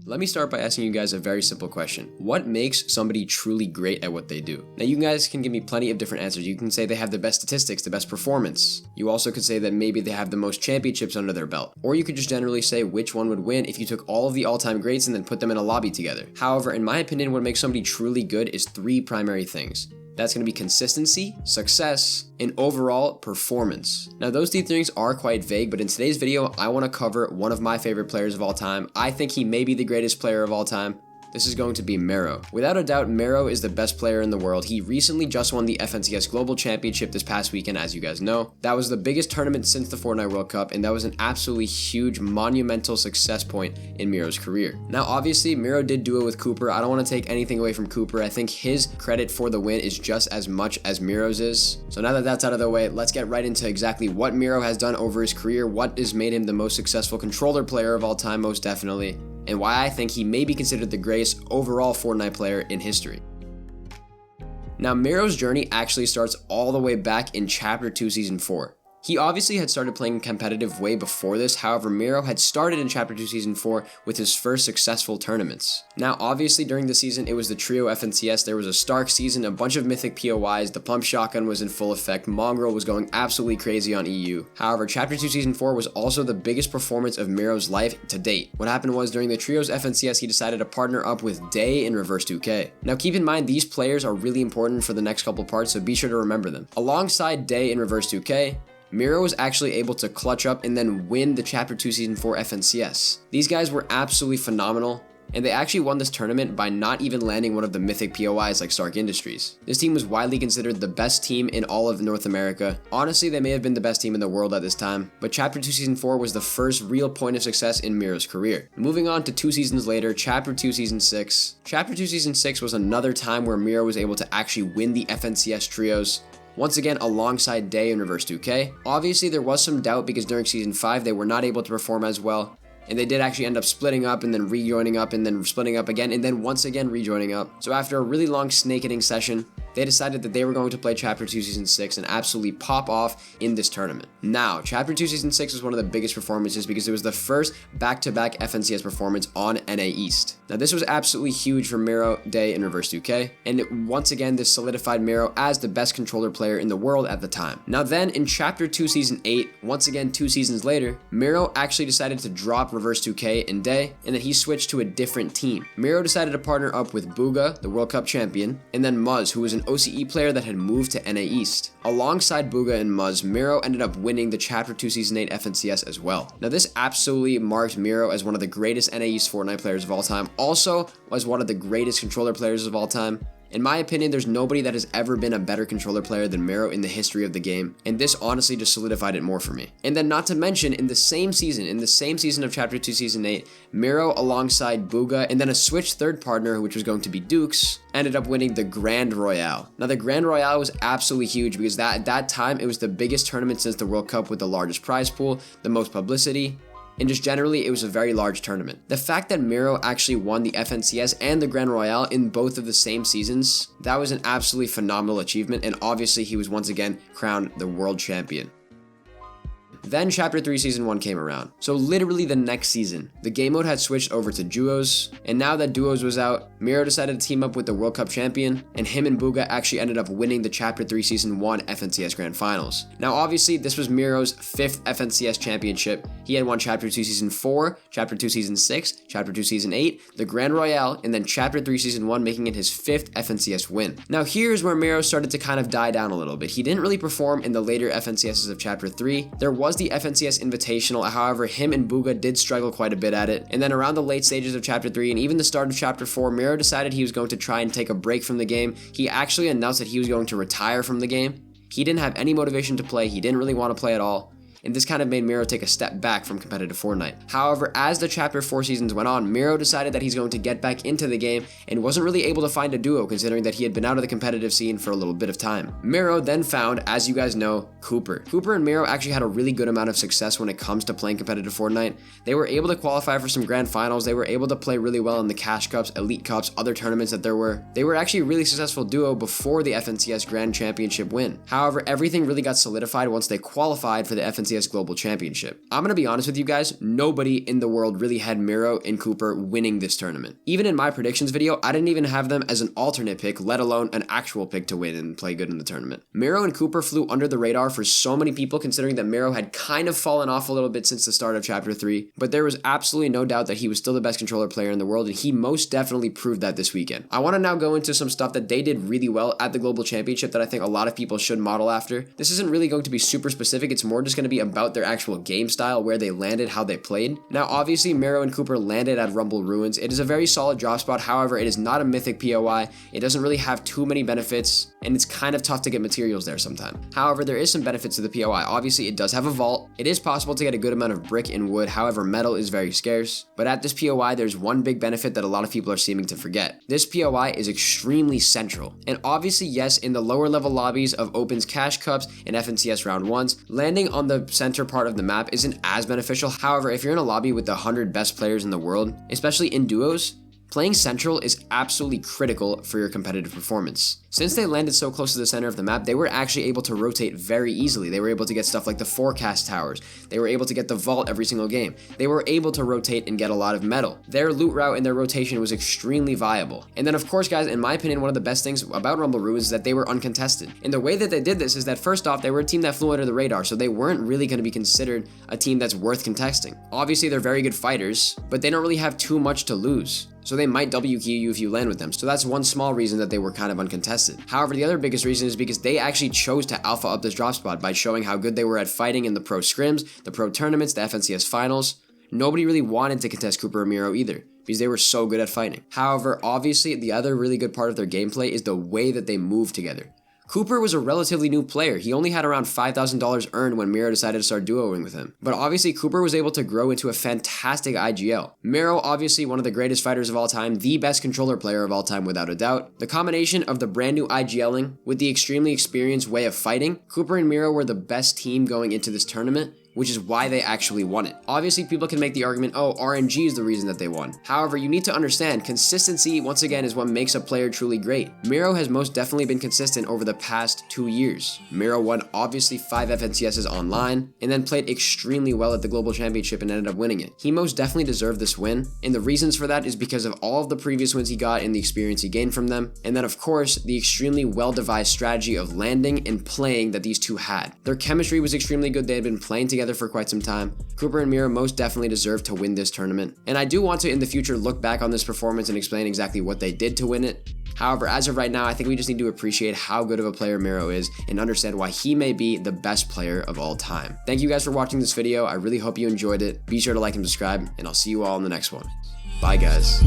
Let me start by asking you guys a very simple question. What makes somebody truly great at what they do? Now you guys can give me plenty of different answers. You can say they have the best statistics, the best performance. You also could say that maybe they have the most championships under their belt. Or you could just generally say which one would win if you took all of the all-time greats and then put them in a lobby together. However, in my opinion, what makes somebody truly good is three primary things. That's going to be consistency, success, and overall performance. Now those three things are quite vague, but in today's video, I want to cover one of my favorite players of all time. I think he may be the greatest player of all time. This is going to be Mero. Without a doubt, Mero is the best player in the world. He recently just won the FNCS Global Championship this past weekend, as you guys know. That was the biggest tournament since the Fortnite World Cup, and that was an absolutely huge, monumental success point in Mero's career. Now, obviously, Mero did duo with Cooper. I don't want to take anything away from Cooper. I think his credit for the win is just as much as Mero's is. So now that that's out of the way, let's get right into exactly what Mero has done over his career, what has made him the most successful controller player of all time, most definitely, and why I think he may be considered the greatest overall Fortnite player in history. Now, Mero's journey actually starts all the way back in Chapter 2 Season 4. He obviously had started playing competitive way before this, however, Mero had started in Chapter 2 Season 4 with his first successful tournaments. Now, obviously, during the season, it was the Trio FNCS, there was a Stark season, a bunch of Mythic POIs, the Pump Shotgun was in full effect, Mongrel was going absolutely crazy on EU. However, Chapter 2 Season 4 was also the biggest performance of Mero's life to date. What happened was, during the Trios FNCS, he decided to partner up with Day in Reverse 2K. Now, keep in mind, these players are really important for the next couple parts, so be sure to remember them. Alongside Day in Reverse 2K, Mero was actually able to clutch up and then win the Chapter 2 Season 4 FNCS. These guys were absolutely phenomenal, and they actually won this tournament by not even landing one of the mythic POIs like Stark Industries. This team was widely considered the best team in all of North America. Honestly, they may have been the best team in the world at this time, but Chapter 2 Season 4 was the first real point of success in Mero's career. Moving on to 2 seasons later, Chapter 2 Season 6. Chapter 2 Season 6 was another time where Mero was able to actually win the FNCS Trios, once again alongside Day in Reverse 2K. Obviously, there was some doubt because during Season 5, they were not able to perform as well, and they did actually end up splitting up and then rejoining up and then splitting up again and then once again rejoining up. So after a really long snake hitting session, they decided that they were going to play Chapter 2 Season 6 and absolutely pop off in this tournament. Now, Chapter 2 Season 6 was one of the biggest performances because it was the first back-to-back FNCS performance on NA East. Now, this was absolutely huge for Mero, Day, and Reverse 2K, and once again, this solidified Mero as the best controller player in the world at the time. Now then, in Chapter 2 Season 8, once again 2 seasons later, Mero actually decided to drop Reverse 2K and Day, and then he switched to a different team. Mero decided to partner up with Booga, the World Cup champion, and then Muzz, who was an OCE player that had moved to NA East. Alongside Booga and Muzz, Mero ended up winning the Chapter 2 Season 8 FNCS as well. Now this absolutely marked Mero as one of the greatest NA East Fortnite players of all time, also as one of the greatest controller players of all time. In my opinion, there's nobody that has ever been a better controller player than Mero in the history of the game, and this honestly just solidified it more for me. And then not to mention, in the same season of Chapter 2 Season 8, Mero alongside Booga and then a switch third partner, which was going to be Dukes, ended up winning the Grand Royale. Now the Grand Royale was absolutely huge because at that time, it was the biggest tournament since the World Cup with the largest prize pool, the most publicity, and just generally, it was a very large tournament. The fact that Mero actually won the FNCS and the Grand Royale in both of the same seasons, that was an absolutely phenomenal achievement, and obviously he was once again crowned the world champion. Then Chapter 3 Season 1 came around. So literally the next season, the game mode had switched over to Duos, and now that Duos was out, Mero decided to team up with the World Cup champion, and him and Booga actually ended up winning the Chapter 3 Season 1 FNCS Grand Finals. Now obviously, this was Mero's 5th FNCS championship. He had won Chapter 2 Season 4, Chapter 2 Season 6, Chapter 2 Season 8, the Grand Royale, and then Chapter 3 Season 1, making it his 5th FNCS win. Now here's where Mero started to kind of die down a little bit. He didn't really perform in the later FNCSs of Chapter 3. There was the FNCS Invitational, however, him and Booga did struggle quite a bit at it. And then around the late stages of Chapter 3 and even the start of Chapter 4, Mero decided he was going to try and take a break from the game. He actually announced that he was going to retire from the game. He didn't have any motivation to play. He didn't really want to play at all. and this kind of made Mero take a step back from competitive Fortnite. However, as the Chapter 4 seasons went on, Mero decided that he's going to get back into the game and wasn't really able to find a duo considering that he had been out of the competitive scene for a little bit of time. Mero then found, as you guys know, Cooper. Cooper and Mero actually had a really good amount of success when it comes to playing competitive Fortnite. They were able to qualify for some grand finals, they were able to play really well in the Cash Cups, Elite Cups, other tournaments that there were. They were actually a really successful duo before the FNCS Grand Championship win. However, everything really got solidified once they qualified for the FNCS FNCS Global Championship. I'm gonna be honest with you guys, nobody in the world really had Mero and Cooper winning this tournament. Even in my predictions video, I didn't even have them as an alternate pick, let alone an actual pick to win and play good in the tournament. Mero and Cooper flew under the radar for so many people, considering that Mero had kind of fallen off a little bit since the start of Chapter 3, but there was absolutely no doubt that he was still the best controller player in the world, and he most definitely proved that this weekend. I want to now go into some stuff that they did really well at the Global Championship that I think a lot of people should model after. This isn't really going to be super specific, it's more just going to be about their actual game style, where they landed, how they played. Now obviously Mero and Cooper landed at Rumble Ruins. It is a very solid drop spot, however it is not a mythic POI, it doesn't really have too many benefits, and it's kind of tough to get materials there sometimes. However, there is some benefits to the POI. Obviously it does have a vault, it is possible to get a good amount of brick and wood, however metal is very scarce, but at this POI there's one big benefit that a lot of people are seeming to forget. This POI is extremely central, and obviously yes, in the lower level lobbies of Open's Cash Cups and FNCS Round 1s, landing on the center part of the map isn't as beneficial. However, if you're in a lobby with the 100 best players in the world, especially in duos, playing central is absolutely critical for your competitive performance. Since they landed so close to the center of the map, they were actually able to rotate very easily. They were able to get stuff like the forecast towers. They were able to get the vault every single game. They were able to rotate and get a lot of metal. Their loot route and their rotation was extremely viable. And then of course guys, in my opinion, one of the best things about Rumble Ruins is that they were uncontested. And the way that they did this is that first off, they were a team that flew under the radar, so they weren't really going to be considered a team that's worth contesting. Obviously they're very good fighters, but they don't really have too much to lose, so they might W key you if you land with them. So that's one small reason that they were kind of uncontested. However, the other biggest reason is because they actually chose to alpha up this drop spot by showing how good they were at fighting in the pro scrims, the pro tournaments, the FNCS finals. Nobody really wanted to contest Cooper or Mero either, because they were so good at fighting. However, obviously the other really good part of their gameplay is the way that they move together. Cooper was a relatively new player. He only had around $5,000 earned when Mero decided to start duoing with him. But obviously Cooper was able to grow into a fantastic IGL. Mero, obviously one of the greatest fighters of all time, the best controller player of all time without a doubt. The combination of the brand new IGLing with the extremely experienced way of fighting, Cooper and Mero were the best team going into this tournament, which is why they actually won it. Obviously, people can make the argument, oh, RNG is the reason that they won. However, you need to understand, consistency, once again, is what makes a player truly great. Mero has most definitely been consistent over the past 2 years. Mero won, obviously, 5 FNCSs online, and then played extremely well at the Global Championship and ended up winning it. He most definitely deserved this win, and the reasons for that is because of all of the previous wins he got and the experience he gained from them, and then, of course, the extremely well-devised strategy of landing and playing that these two had. Their chemistry was extremely good. They had been playing together for quite some time. Cooper and Mero most definitely deserve to win this tournament, and I do want to in the future look back on this performance and explain exactly what they did to win it. However, as of right now, I think we just need to appreciate how good of a player Mero is and understand why he may be the best player of all time. Thank you guys for watching this video. I really hope you enjoyed it. Be sure to like and subscribe, and I'll see you all in the next one. Bye guys.